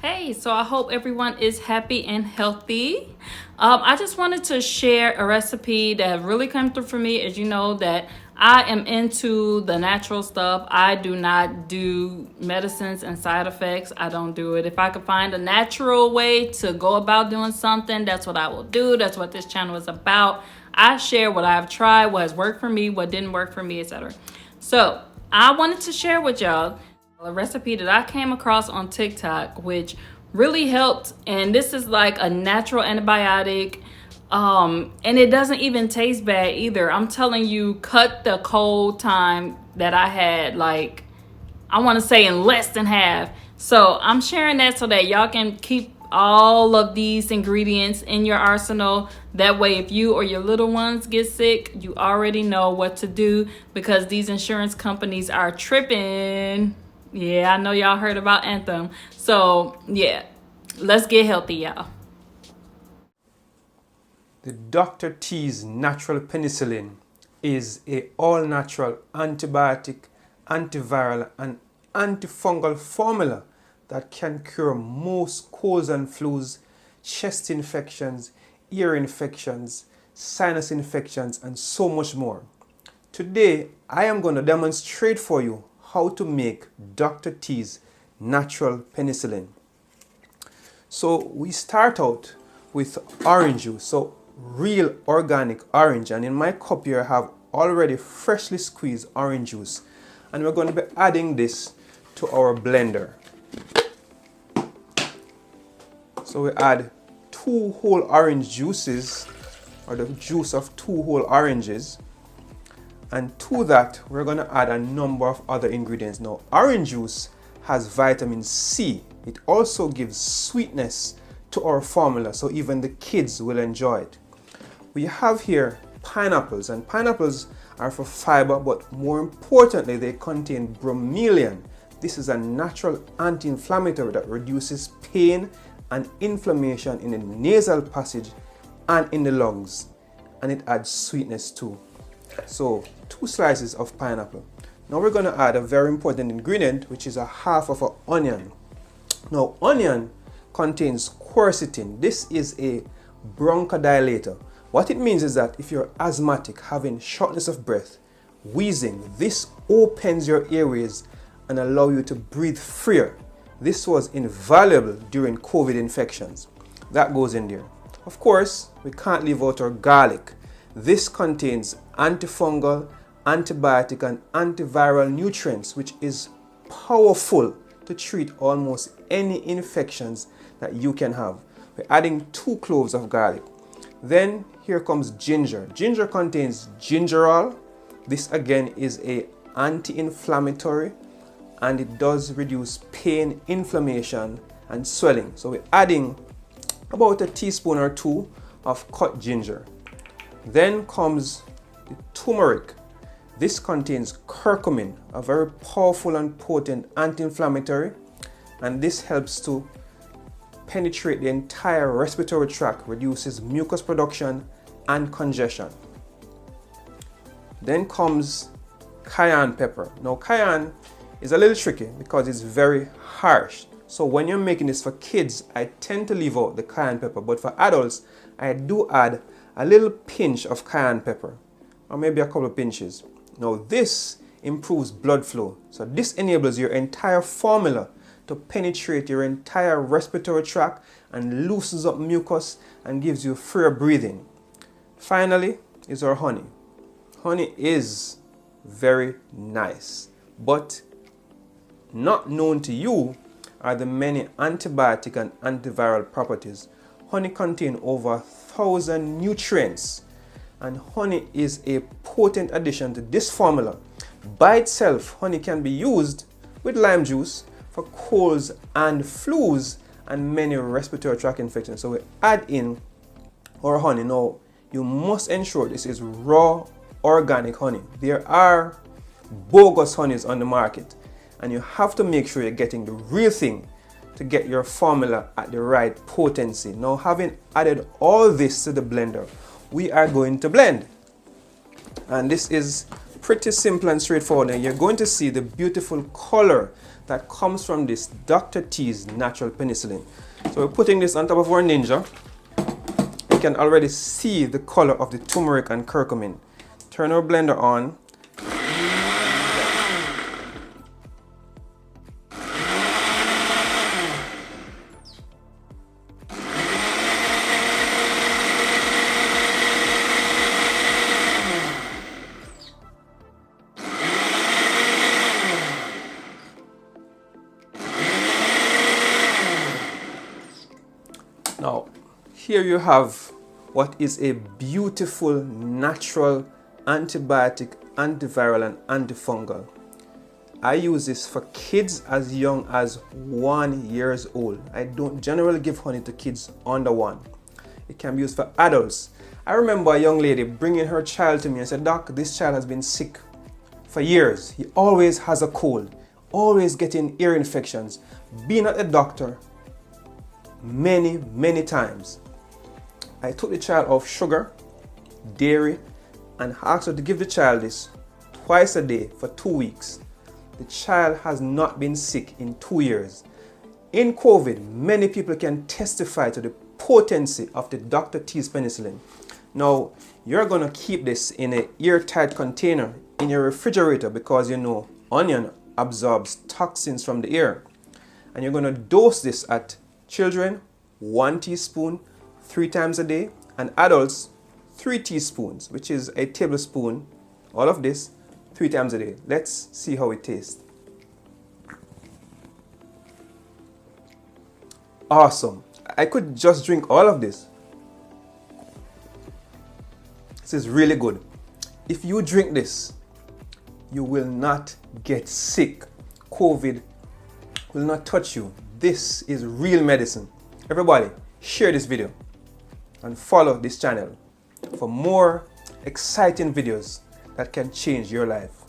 Hey, so I hope everyone is happy and healthy. I just wanted to share a recipe that really come through for me. As you know, that I am into the natural stuff. I do not do medicines and side effects. I don't do it. If I could find a natural way to go about doing something, that's what I will do. That's what this channel is about. I share what I've tried, what has worked for me, what didn't work for me, etc. So I wanted to share with y'all a recipe that I came across on TikTok, which really helped. And this is like a natural antibiotic. And it doesn't even taste bad either. I'm telling you, cut the cold time that I had, like, I want to say in less than half. So I'm sharing that so that y'all can keep all of these ingredients in your arsenal. That way, if you or your little ones get sick, you already know what to do, because these insurance companies are tripping. Yeah, I know y'all heard about Anthem. So yeah, let's get healthy, y'all. The Dr. T's natural penicillin is a all-natural antibiotic, antiviral, and antifungal formula that can cure most colds and flus, chest infections, ear infections, sinus infections, and so much more. Today, I am going to demonstrate for you how to make Dr. T's natural penicillin. So we start out with orange juice, so real organic orange, and in my cup here I have already freshly squeezed orange juice, and we're going to be adding this to our blender. So we add 2 whole orange juices, or the juice of 2 whole oranges, and to that we're going to add a number of other ingredients. Now, orange juice has vitamin C. It also gives sweetness to our formula, so even the kids will enjoy it. We have here pineapples, and pineapples are for fiber, but more importantly they contain bromelain. This is a natural anti-inflammatory that reduces pain and inflammation in the nasal passage and in the lungs, and it adds sweetness too. So 2 slices of pineapple. Now we're going to add a very important ingredient, which is a half of an onion. Now, onion contains quercetin. This is a bronchodilator. What it means is that if you're asthmatic, having shortness of breath, wheezing, this opens your airways and allow you to breathe freer. This was invaluable during COVID infections. That goes in there. Of course, we can't leave out our garlic. This contains antifungal, antibiotic, and antiviral nutrients, which is powerful to treat almost any infections that you can have. We're adding 2 cloves of garlic. Then here comes ginger. Ginger contains gingerol. This again is a anti-inflammatory, and it does reduce pain, inflammation, and swelling. So we're adding about a teaspoon or 2 of cut ginger. Then comes the turmeric. This contains curcumin, a very powerful and potent anti-inflammatory, and this helps to penetrate the entire respiratory tract, reduces mucus production and congestion. Then comes cayenne pepper. Now, cayenne is a little tricky because it's very harsh. So when you're making this for kids, I tend to leave out the cayenne pepper, but for adults, I do add a little pinch of cayenne pepper, or maybe a couple of pinches. Now, this improves blood flow. So this enables your entire formula to penetrate your entire respiratory tract and loosens up mucus and gives you freer breathing. Finally is our honey. Honey is very nice, but not known to you are the many antibiotic and antiviral properties. Honey contains over 1,000 nutrients, and honey is a potent addition to this formula. By itself, honey can be used with lime juice for colds and flus and many respiratory tract infections. So we add in our honey. Now, you must ensure this is raw organic honey. There are bogus honeys on the market, and you have to make sure you're getting the real thing to get your formula at the right potency. Now, having added all this to the blender, we are going to blend. And this is pretty simple and straightforward. And you're going to see the beautiful color that comes from this Dr. T's natural penicillin. So we're putting this on top of our Ninja. You can already see the color of the turmeric and curcumin. Turn our blender on. Now, here you have what is a beautiful natural antibiotic, antiviral and antifungal. I use this for kids as young as 1 year old. I don't generally give honey to kids under 1. It can be used for adults. I remember a young lady bringing her child to me and said, "Doc, this child has been sick for years. He always has a cold, always getting ear infections, being at the doctor many times." I took the child off sugar, dairy, and asked her to give the child this twice a day for 2 weeks. The child has not been sick in 2 years. In COVID, many people can testify to the potency of the Dr. T's penicillin. Now, you're going to keep this in an airtight container in your refrigerator because you know onion absorbs toxins from the air. And you're going to dose this at children 1 teaspoon 3 times a day, and adults 3 teaspoons, which is a tablespoon, all of this 3 times a day. Let's see how it tastes. Awesome. I could just drink all of this. This is really good. If you drink this, you will not get sick. COVID will not touch you. This is real medicine. Everybody, share this video and follow this channel for more exciting videos that can change your life.